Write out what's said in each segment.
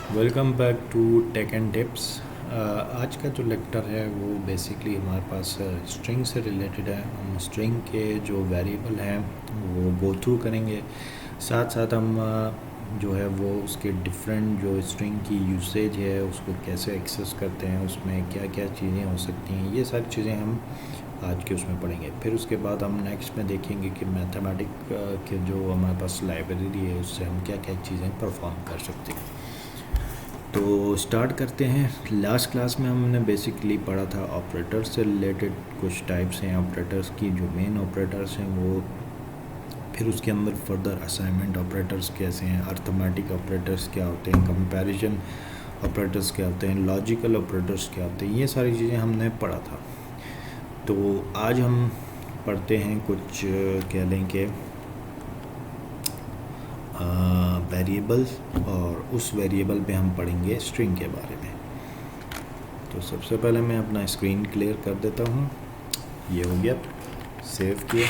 Welcome back to tech and tips. आज का जो लेक्चर है वो बेसिकली हमारे पास स्ट्रिंग से रिलेटेड है। हम स्ट्रिंग के जो वेरिएबल हैं वो गो थ्रू करेंगे। साथ साथ हम जो है वो उसके डिफरेंट जो स्ट्रिंग की यूसेज है उसको कैसे एक्सेस करते हैं, उसमें क्या क्या चीज़ें हो सकती हैं, ये सारी चीज़ें हम आज के उसमें पढ़ेंगे। फिर उसके बाद हम नेक्स्ट में देखेंगे कि मैथमेटिक के जो हमारे पास लाइब्रेरी है उससे हम क्या क्या चीज़ें परफॉर्म कर सकते हैं। तो स्टार्ट करते हैं। लास्ट क्लास में हमने बेसिकली पढ़ा था ऑपरेटर्स से रिलेटेड कुछ टाइप्स हैं ऑपरेटर्स की, जो मेन ऑपरेटर्स हैं वो। फिर उसके अंदर फर्दर असाइनमेंट ऑपरेटर्स कैसे हैं, अर्थमेटिक ऑपरेटर्स क्या होते हैं, कंपैरिजन ऑपरेटर्स क्या होते हैं, लॉजिकल ऑपरेटर्स क्या होते हैं, ये सारी चीज़ें हमने पढ़ा था। तो आज हम पढ़ते हैं कुछ कह लें कि वेरिएबल्स, और उस वेरिएबल पे हम पढ़ेंगे स्ट्रिंग के बारे में। तो सबसे पहले मैं अपना स्क्रीन क्लियर कर देता हूँ। ये हो गया, सेव किया।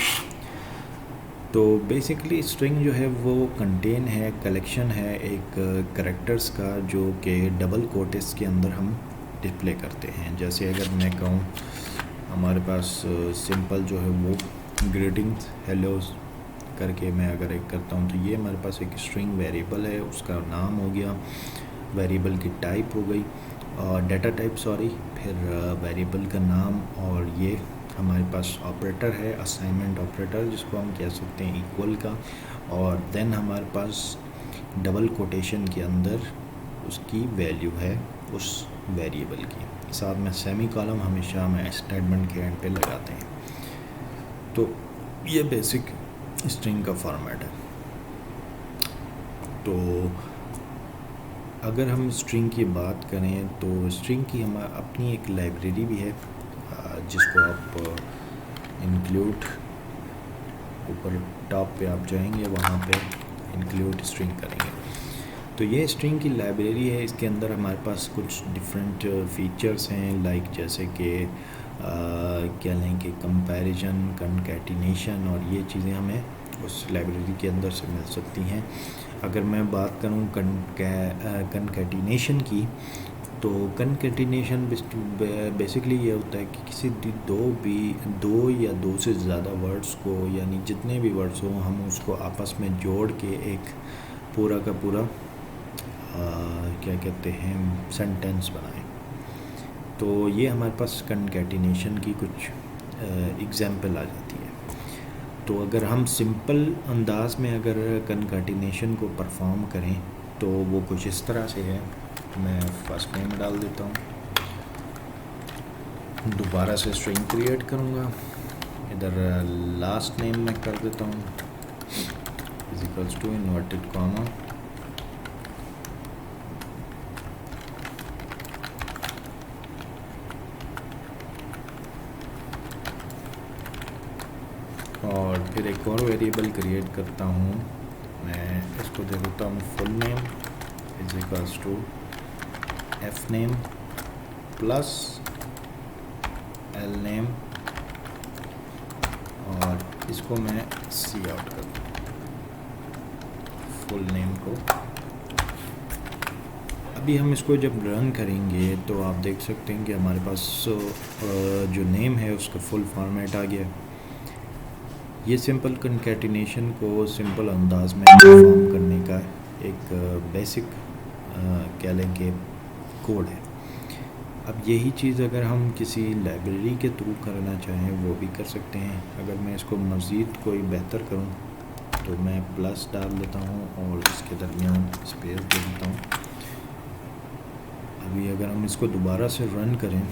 तो बेसिकली स्ट्रिंग जो है वो कंटेन है, कलेक्शन है एक कैरेक्टर्स का, जो कि डबल कोटेस के अंदर हम डिस्प्ले करते हैं। जैसे अगर मैं कहूँ हमारे पास सिंपल जो है वो ग्रीटिंग्स हेलो करके मैं अगर एक करता हूँ तो ये हमारे पास एक स्ट्रिंग वेरिएबल है, उसका नाम हो गया, वेरिएबल की टाइप हो गई और डाटा टाइप सॉरी, फिर वेरिएबल का नाम, और ये हमारे पास ऑपरेटर है असाइनमेंट ऑपरेटर जिसको हम कह सकते हैं इक्वल का, और देन हमारे पास डबल कोटेशन के अंदर उसकी वैल्यू है उस वेरिएबल की। साथ में सेमी कॉलम हमेशा हम स्टेटमेंट के एंड पे लगाते हैं। तो ये बेसिक स्ट्रिंग का फॉर्मेट है। तो अगर हम स्ट्रिंग की बात करें तो स्ट्रिंग की हमारी अपनी एक लाइब्रेरी भी है जिसको आप इंक्लूड, ऊपर टॉप पे आप जाएंगे वहाँ पे इंक्लूड स्ट्रिंग करेंगे। तो ये स्ट्रिंग की लाइब्रेरी है, इसके अंदर हमारे पास कुछ डिफरेंट फीचर्स हैं, लाइक जैसे कि क्या लें कि कंपैरिजन, कनकैटिनेशन, और ये चीज़ें हमें उस लाइब्रेरी के अंदर से मिल सकती हैं। अगर मैं बात करूँ कनकैटिनेशन की, तो कनकैटिनेशन बेसिकली ये होता है कि किसी दो या दो से ज़्यादा वर्ड्स को, यानी जितने भी वर्ड्स हों, हम उसको आपस में जोड़ के एक पूरा का पूरा क्या कहते हैं सेंटेंस बनाएं। तो ये हमारे पास कनकैटिनेशन की कुछ एग्जांपल आ जाती है। तो अगर हम सिंपल अंदाज में अगर कनकैटिनेशन को परफॉर्म करें तो वो कुछ इस तरह से है। मैं फर्स्ट नेम डाल देता हूँ, दोबारा से स्ट्रिंग क्रिएट करूँगा, इधर लास्ट नेम मैं कर देता हूँ is equals to inverted comma, और फिर एक और वेरिएबल क्रिएट करता हूँ। मैं इसको दे देता हूँ full name is equals to F name plus L name, और इसको मैं सी आउट कर दूँ फुल नेम को। अभी हम इसको जब रन करेंगे तो आप देख सकते हैं कि हमारे पास जो नेम है उसका फुल फॉर्मेट आ गया। ये सिंपल कनकैटिनेशन को सिंपल अंदाज में परफॉर्म करने का एक बेसिक कह लें कि कोड है। अब यही चीज़ अगर हम किसी लाइब्रेरी के थ्रू करना चाहें वो भी कर सकते हैं। अगर मैं इसको मज़ीद कोई बेहतर करूं तो मैं प्लस डाल देता हूं और इसके दरमियान स्पेस दे देता हूं। अभी अगर हम इसको दोबारा से रन करें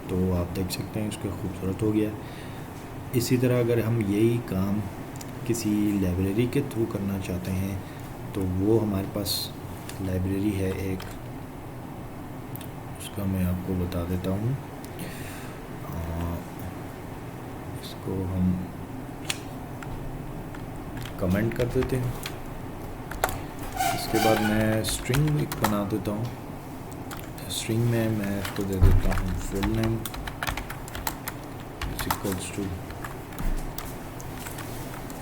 तो आप देख सकते हैं इसका खूबसूरत हो गया। इसी तरह अगर हम यही काम किसी लाइब्रेरी के थ्रू करना चाहते हैं तो वो हमारे पास लाइब्रेरी है एक, उसका मैं आपको बता देता हूँ। इसको हम कमेंट कर देते हैं। इसके बाद मैं स्ट्रिंग एक बना देता हूँ। स्ट्रिंग में मैं इसको दे देता हूँ full name is equals to,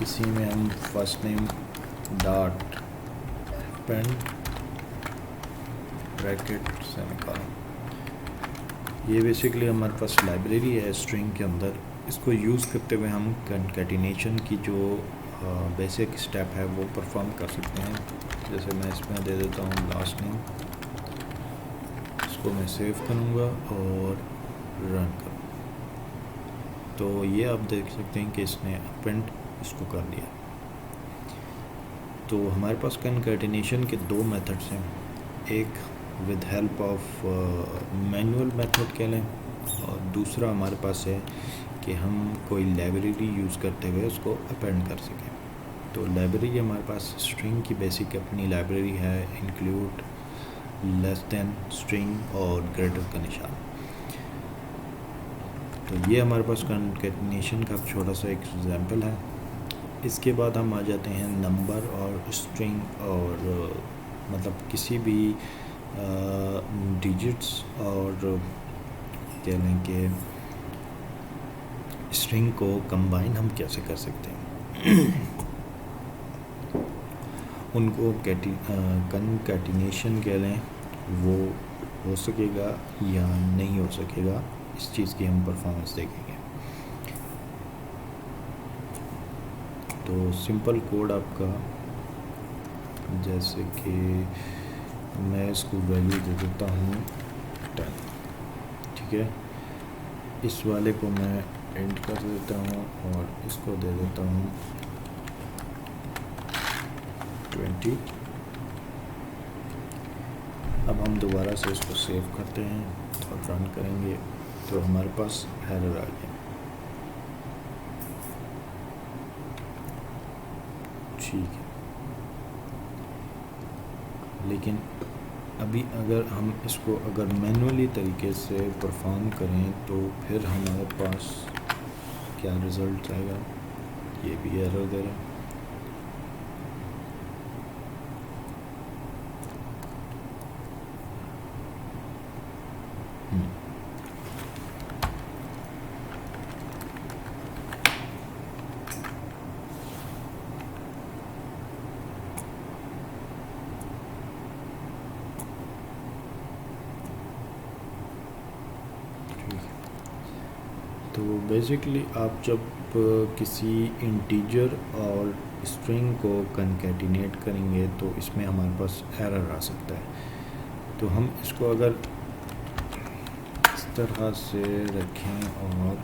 इसी में हम first name dot pen bracket semicolon. ये बेसिकली हमारे पास लाइब्रेरी है स्ट्रिंग के अंदर। इसको यूज़ करते हुए हम कंकैटिनेशन की जो बेसिक स्टेप है वो परफॉर्म कर सकते हैं। जैसे मैं इसमें दे देता हूँ लास्ट नेम, इसको मैं सेव करूँगा और रन करूँ, तो ये आप देख सकते हैं कि इसने अपेंड इसको कर लिया। तो हमारे पास कंकैटिनेशन के दो मेथड्स हैं, एक with help of manual method कह लें, और दूसरा हमारे पास है कि हम कोई लाइब्रेरी यूज़ करते हुए उसको अपेंड कर सकें। तो लाइब्रेरी हमारे पास स्ट्रिंग की बेसिक अपनी लाइब्रेरी है, इंक्लूड, लेस देन, स्ट्रिंग और ग्रेटर का निशान। तो ये हमारे पास कंकैटिनेशन का छोटा सा एक एग्जांपल है। इसके बाद हम आ जाते हैं नंबर और स्ट्रिंग और मतलब किसी भी डिजिट्स और कह लें कि स्ट्रिंग को कंबाइन हम कैसे कर सकते हैं। उनको कंकैटिनेशन कह लें, वो हो सकेगा या नहीं हो सकेगा, इस चीज़ की हम परफॉर्मेंस देखेंगे। तो सिंपल कोड आपका, जैसे कि मैं इसको वैल्यू दे देता हूँ 10, ठीक है। इस वाले को मैं एंड कर देता हूँ और इसको दे देता हूँ 20। अब हम दोबारा से इसको सेव करते हैं और रन करेंगे, तो हमारे पास एरर आ गया। ठीक है, लेकिन अभी अगर हम इसको अगर मैनुअली तरीके से परफॉर्म करें तो फिर हमारे पास क्या रिज़ल्ट आएगा, ये भी एरर दे रहा है। तो बेसिकली आप जब किसी इंटीजर और स्ट्रिंग को कंकैटिनेट करेंगे तो इसमें हमारे पास एरर आ सकता है। तो हम इसको अगर इस तरह से रखें और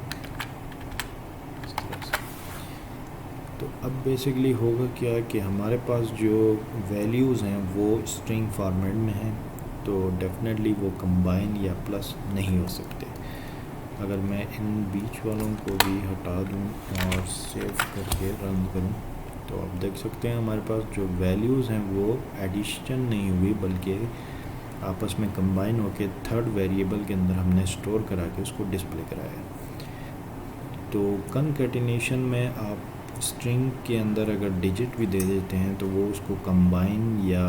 इस तरह से, तो अब बेसिकली होगा क्या कि हमारे पास जो वैल्यूज़ हैं वो स्ट्रिंग फॉर्मेट में हैं, तो डेफिनेटली वो कंबाइन या प्लस नहीं हो सकते। अगर मैं इन बीच वालों को भी हटा दूं और सेव करके रन करूं, तो आप देख सकते हैं हमारे पास जो वैल्यूज़ हैं वो एडिशन नहीं हुई, बल्कि आपस में कंबाइन होकर थर्ड वेरिएबल के अंदर हमने स्टोर करा के उसको डिस्प्ले कराया। तो कंकैटिनेशन में आप स्ट्रिंग के अंदर अगर डिजिट भी दे देते हैं तो वो उसको कंबाइन या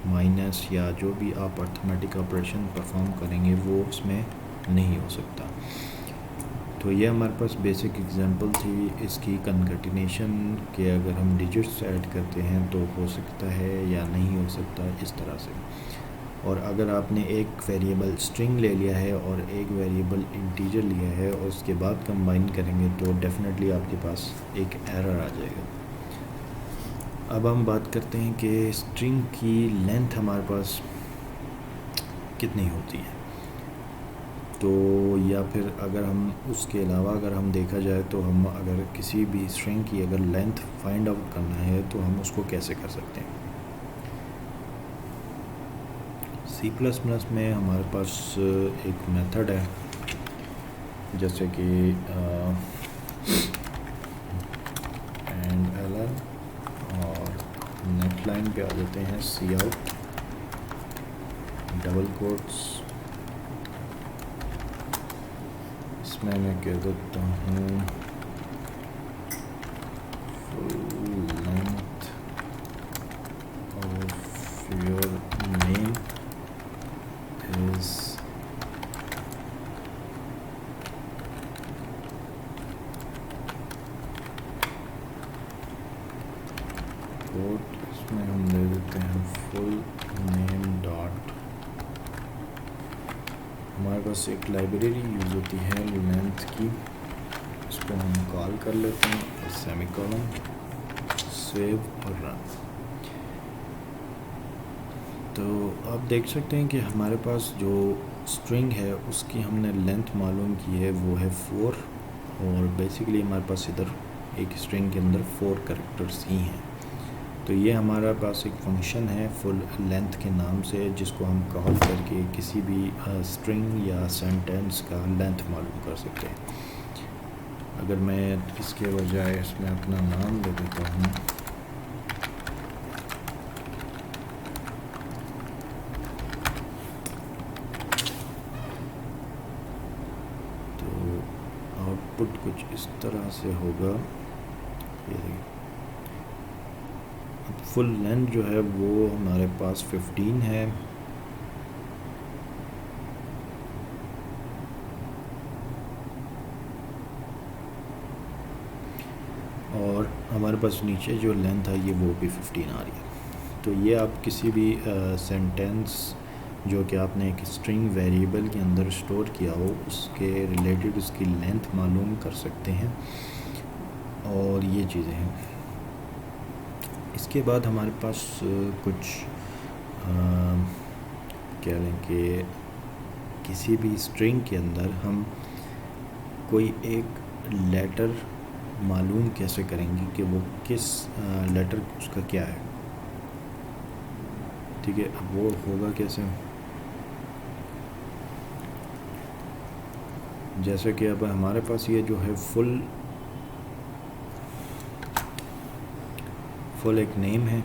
माइनस या जो भी आप अर्थमेटिक ऑपरेशन परफॉर्म करेंगे वो उसमें नहीं हो सकता। तो ये हमारे पास बेसिक एग्जांपल थी इसकी कंकैटिनेशन के, अगर हम डिजिट्स ऐड करते हैं तो हो सकता है या नहीं हो सकता, इस तरह से। और अगर आपने एक वेरिएबल स्ट्रिंग ले लिया है और एक वेरिएबल इंटीजर लिया है और उसके बाद कंबाइन करेंगे तो डेफिनेटली आपके पास एक एरर आ जाएगा। अब हम बात करते हैं कि स्ट्रिंग की लेंथ हमारे पास कितनी होती है। तो या फिर अगर हम उसके अलावा अगर हम देखा जाए तो हम अगर किसी भी स्ट्रिंग की अगर लेंथ फाइंड आउट करना है तो हम उसको कैसे कर सकते हैं। C++ में हमारे पास एक मेथड है, जैसे कि एंड एल, और नेक्स्ट लाइन पे आ जाते हैं cout डबल कोट्स, इसमें मैं कह देता हूँ full length of your name is quote, इसमें हम दे देते हैं फुल नेम डॉट हमारे पास एक लाइब्रेरी यूज़ होती है लेंथ की, इसको हम कॉल कर लेते हैं और सेमीकोलन, सेव और रन। तो आप देख सकते हैं कि हमारे पास जो स्ट्रिंग है उसकी हमने लेंथ मालूम की है, वो है 4, और बेसिकली हमारे पास इधर एक स्ट्रिंग के अंदर 4 कैरेक्टर्स ही हैं। तो ये हमारे पास एक फंक्शन है फुल लेंथ के नाम से, जिसको हम कॉल करके किसी भी स्ट्रिंग या सेंटेंस का लेंथ मालूम कर सकते हैं। अगर मैं इसके बजाय इसमें अपना नाम दे देता हूँ, आउटपुट कुछ इस तरह से होगा। ये देखिए, फुल लेंथ जो है वो हमारे पास 15 है, और हमारे पास नीचे जो लेंथ है ये वो भी 15 आ रही है। तो ये आप किसी भी सेंटेंस जो कि आपने एक स्ट्रिंग वेरिएबल के अंदर स्टोर किया हो उसके रिलेटेड उसकी लेंथ मालूम कर सकते हैं, और ये चीज़ें हैं। इसके बाद हमारे पास कुछ क्या लें कि किसी भी स्ट्रिंग के अंदर हम कोई एक लेटर मालूम कैसे करेंगे कि वो किस लेटर उसका क्या है। ठीक है, अब वो होगा कैसे, जैसे कि अब हमारे पास ये जो है फुल एक नेम है,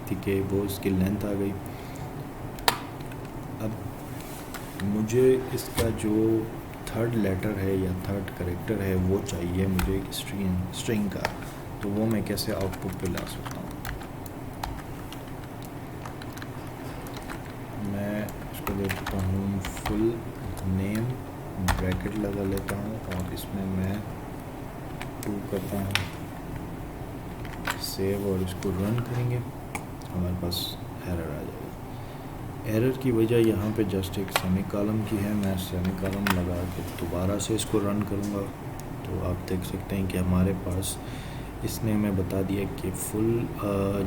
ठीक है, वो इसकी लेंथ आ गई। अब मुझे इसका जो थर्ड लेटर है या थर्ड कैरेक्टर है वो चाहिए मुझे एक स्ट्रिंग का, तो वो मैं कैसे आउटपुट पे ला सकता हूँ। मैं इसको देखता हूँ फुल नेम ब्रैकेट लगा लेता हूँ और इसमें मैं 2 करता हूँ, सेव, और इसको रन करेंगे, हमारे पास एरर आ जाएगा। एरर की वजह यहाँ पे जस्ट एक सेमी कॉलम की है। मैं सेमी कॉलम लगा के दोबारा से इसको रन करूँगा, तो आप देख सकते हैं कि हमारे पास इसने हमें बता दिया कि फुल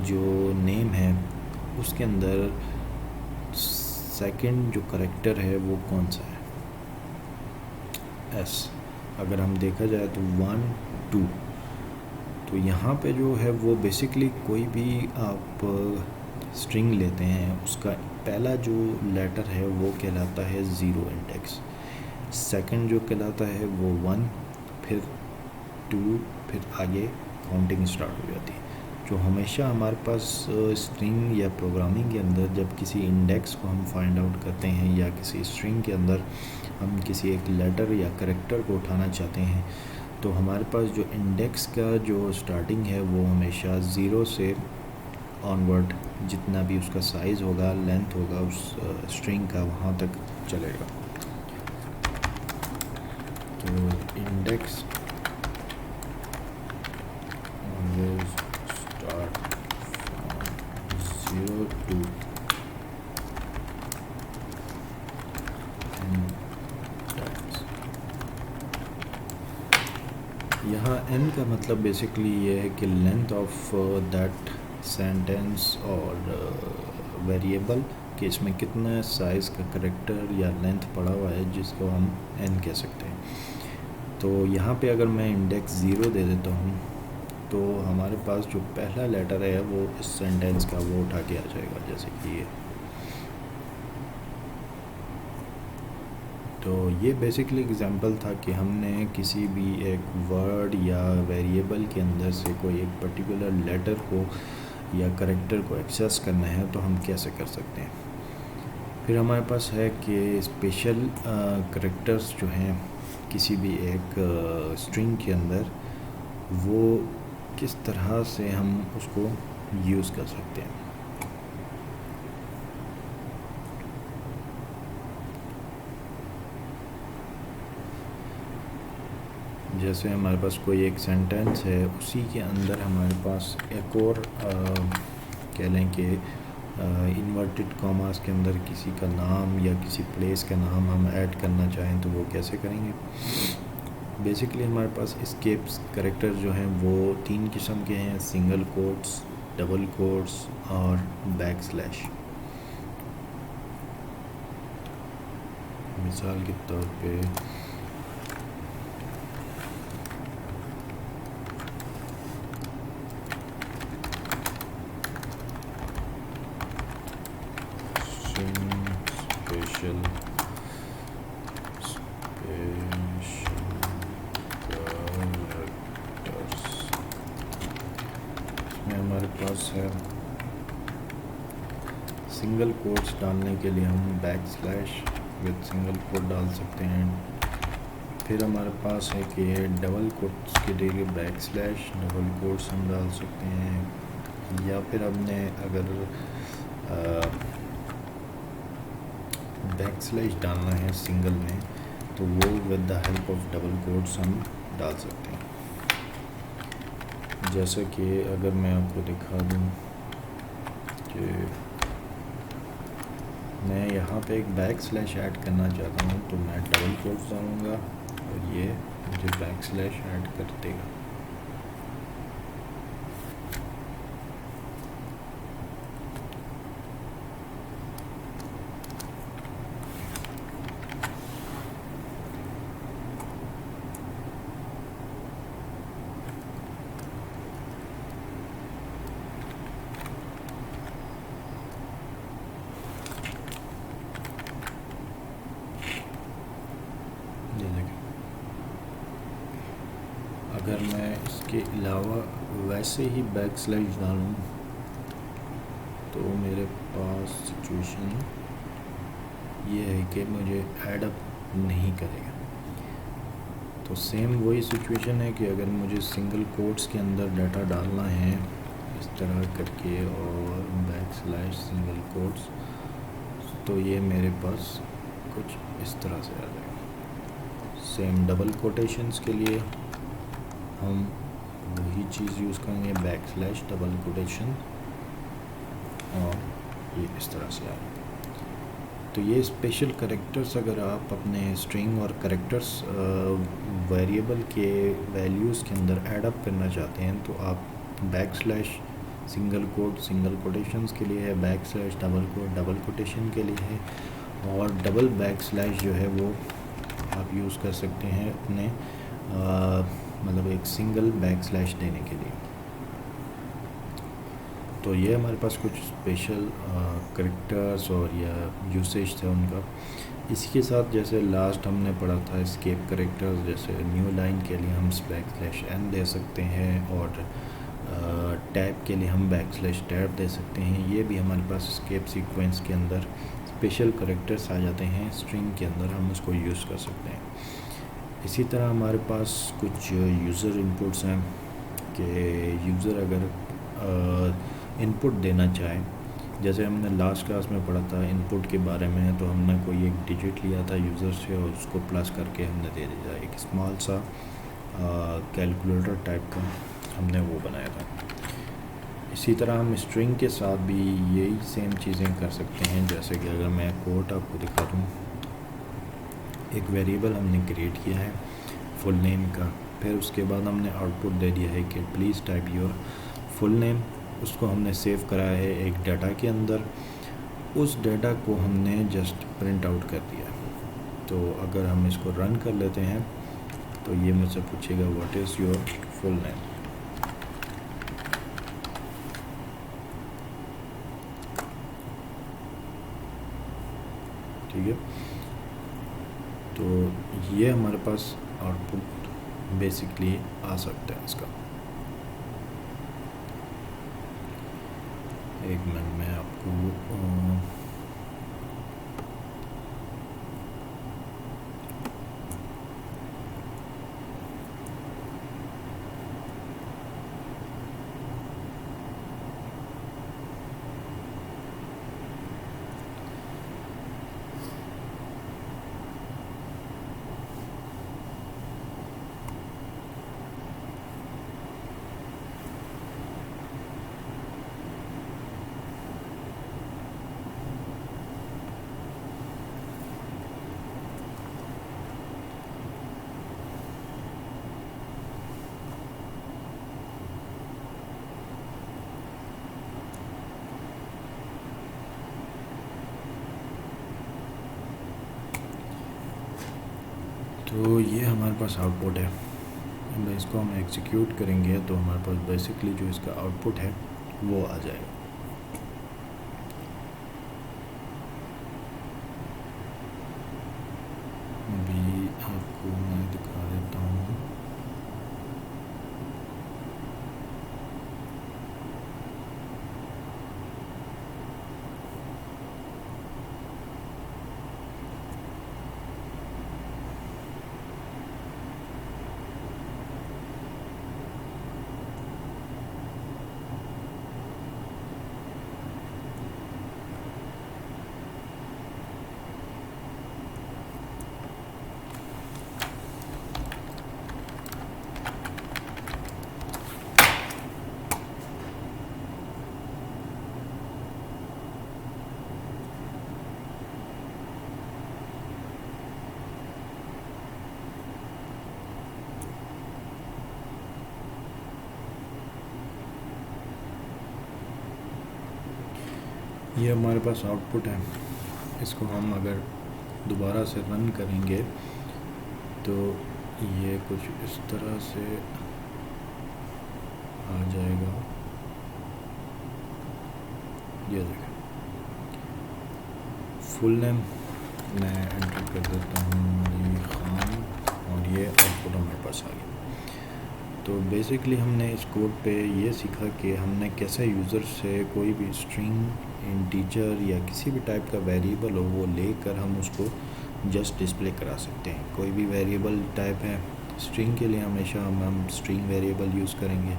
जो नेम है उसके अंदर सेकंड जो करेक्टर है वो कौन सा है, एस। अगर हम देखा जाए तो 1, 2, तो यहाँ पे जो है वो बेसिकली कोई भी आप स्ट्रिंग लेते हैं उसका पहला जो लेटर है वो कहलाता है 0 इंडेक्स, सेकंड जो कहलाता है वो 1, फिर 2, फिर आगे काउंटिंग स्टार्ट हो जाती है। जो हमेशा हमारे पास स्ट्रिंग या प्रोग्रामिंग के अंदर जब किसी इंडेक्स को हम फाइंड आउट करते हैं या किसी स्ट्रिंग के अंदर हम किसी एक लेटर या करेक्टर को उठाना चाहते हैं, तो हमारे पास जो इंडेक्स का जो स्टार्टिंग है वो हमेशा 0 से ऑनवर्ड जितना भी उसका साइज़ होगा, लेंथ होगा उस स्ट्रिंग का, वहाँ तक चलेगा। तो index always start from 0 to यहाँ n का मतलब बेसिकली ये है कि लेंथ ऑफ दैट सेंटेंस और वेरिएबल कि इसमें कितना साइज़ का करेक्टर या लेंथ पड़ा हुआ है, जिसको हम n कह सकते हैं। तो यहाँ पे अगर मैं इंडेक्स 0 दे देता हूँ तो हमारे पास जो पहला लेटर है वो इस सेंटेंस का वो उठा के आ जाएगा, जैसे कि ये। तो ये बेसिकली एग्जांपल था कि हमने किसी भी एक वर्ड या वेरिएबल के अंदर से कोई एक पर्टिकुलर लेटर को या करेक्टर को एक्सेस करना है तो हम कैसे कर सकते हैं। फिर हमारे पास है कि स्पेशल करेक्टर्स जो हैं किसी भी एक स्ट्रिंग के अंदर, वो किस तरह से हम उसको यूज़ कर सकते हैं। जैसे हमारे पास कोई एक सेंटेंस है, उसी के अंदर हमारे पास एक और कह लें कि इन्वर्टेड कॉमास के अंदर किसी का नाम या किसी प्लेस का नाम हम ऐड करना चाहें तो वो कैसे करेंगे। बेसिकली हमारे पास एस्केप्स कैरेक्टर जो हैं वो 3 किस्म के हैं, सिंगल कोट्स, डबल कोट्स और बैकस्लैश। मिसाल के तौर पे स्पेशल कैरेक्टर्स में हमारे पास है सिंगल कोट्स डालने के लिए हम बैकस्लैश विद सिंगल कोट डाल सकते हैं। फिर हमारे पास है कि डबल कोट्स के लिए बैकस्लैश डबल कोट्स हम डाल सकते हैं, या फिर हमने अगर बैकस्लैश डालना है सिंगल में तो वो with the help of double quotes हम डाल सकते हैं। जैसा कि अगर मैं आपको दिखा दूं कि मैं यहाँ पे एक बैकस्लैश ऐड करना चाहता हूँ तो मैं डबल कोट्स डालूँगा और ये मुझे बैकस्लैश ऐड कर देगा। अगर मैं इसके अलावा वैसे ही बैकस्लैश डालूँ तो मेरे पास सिचुएशन ये है कि मुझे ऐड अप नहीं करेगा। तो सेम वही सिचुएशन है कि अगर मुझे सिंगल कोट्स के अंदर डाटा डालना है इस तरह करके और बैकस्लैश सिंगल कोट्स, तो ये मेरे पास कुछ इस तरह से आ जाएगा। सेम डबल कोटेशंस के लिए हम वही चीज़ यूज़ करेंगे, बैकस्लैश डबल कोटेशन, और ये इस तरह से आएगा। तो ये स्पेशल कैरेक्टर्स अगर आप अपने स्ट्रिंग और कैरेक्टर्स वेरिएबल के वैल्यूज़ के अंदर ऐड अप करना चाहते हैं तो आप backslash single quote single quotations के लिए है, backslash double coat double quotation के लिए है, और डबल बैकस्लैश जो है वो आप यूज़ कर सकते हैं अपने मतलब एक सिंगल बैकस्लैश देने के लिए। तो ये हमारे पास कुछ स्पेशल कैरेक्टर्स और या यूसेज थे उनका। इसी के साथ जैसे लास्ट हमने पढ़ा था एस्केप कैरेक्टर्स, जैसे न्यू लाइन के लिए हम बैकस्लैश एन दे सकते हैं और टैब के लिए हम बैकस्लैश टैब दे सकते हैं। ये भी हमारे पास एस्केप सीक्वेंस के अंदर स्पेशल कैरेक्टर्स आ जाते हैं, स्ट्रिंग के अंदर हम उसको यूज़ कर सकते हैं। इसी तरह हमारे पास कुछ यूज़र इनपुट्स हैं कि यूज़र अगर इनपुट देना चाहे, जैसे हमने लास्ट क्लास में पढ़ा था इनपुट के बारे में, तो हमने कोई एक डिजिट लिया था यूज़र से और उसको प्लस करके हमने दे दिया, एक स्मॉल सा कैलकुलेटर टाइप का हमने वो बनाया था। इसी तरह हम स्ट्रिंग के साथ भी यही सेम चीज़ें कर सकते हैं। जैसे कि अगर मैं कोड आपको दिखा दूँ, एक वेरिएबल हमने क्रिएट किया है फुल नेम का, फिर उसके बाद हमने आउटपुट दे दिया है कि please type your full name. उसको हमने सेव करा है एक डाटा के अंदर, उस डाटा को हमने जस्ट प्रिंट आउट कर दिया। तो अगर हम इसको रन कर लेते हैं तो ये मुझसे पूछेगा what is your full name. ठीक है, तो ये हमारे पास आउटपुट बेसिकली आ सकता है इसका। एक मिनट में आपको तो ये हमारे पास आउटपुट है। अब इसको हम एग्जीक्यूट करेंगे तो हमारे पास बेसिकली जो इसका आउटपुट है वो आ जाएगा। अभी आपको मैं दिखा देता हूँ। ये हमारे पास आउटपुट है। इसको हम अगर दोबारा से रन करेंगे तो ये कुछ इस तरह से आ जाएगा। ये देखें, फुल नेम मैं एंटर कर देता हूँ अली ख़ान और ये आउटपुट हमारे पास आ गया। तो बेसिकली हमने इस कोड पे ये सीखा कि हमने कैसे यूज़र से कोई भी स्ट्रिंग, इंटीजर या किसी भी टाइप का वेरिएबल हो वो लेकर हम उसको जस्ट डिस्प्ले करा सकते हैं। कोई भी वेरिएबल टाइप है, स्ट्रिंग के लिए हमेशा हम स्ट्रिंग वेरिएबल यूज़ करेंगे,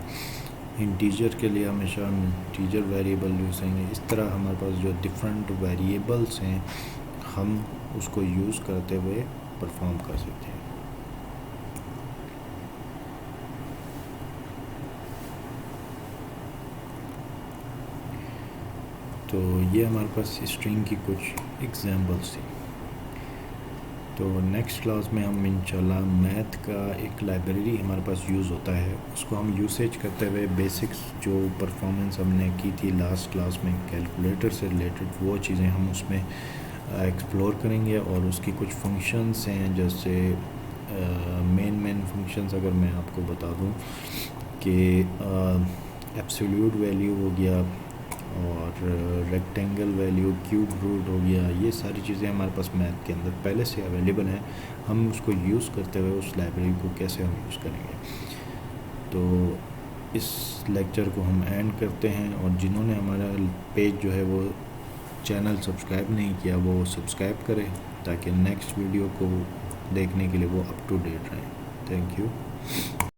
इंटीजर के लिए हमेशा हम इंटीजर वेरिएबल यूज़ करेंगे। इस तरह हमारे पास जो डिफरेंट वेरिएबल्स हैं हम उसको यूज़ करते हुए परफॉर्म कर सकते हैं। तो ये हमारे पास स्ट्रिंग की कुछ एग्जांपल्स थी। तो नेक्स्ट क्लास में हम इंशाल्लाह मैथ का एक लाइब्रेरी हमारे पास यूज़ होता है, उसको हम यूसेज करते हुए बेसिक्स जो परफॉर्मेंस हमने की थी लास्ट क्लास में कैलकुलेटर से रिलेटेड, वो चीज़ें हम उसमें एक्सप्लोर करेंगे। और उसकी कुछ फंक्शंस हैं, जैसे मेन फंक्शंस अगर मैं आपको बता दूं कि एब्सोल्यूट वैल्यू हो गया और रेक्टेंगल वैल्यू, क्यूब रूट हो गया, ये सारी चीज़ें हमारे पास मैथ के अंदर पहले से अवेलेबल हैं। हम उसको यूज़ करते हुए उस लाइब्रेरी को कैसे हम यूज़ करेंगे। तो इस लेक्चर को हम एंड करते हैं, और जिन्होंने हमारा पेज जो है वो चैनल सब्सक्राइब नहीं किया वो सब्सक्राइब करें, ताकि नेक्स्ट वीडियो को देखने के लिए वो अप टू डेट रहें। Thank you.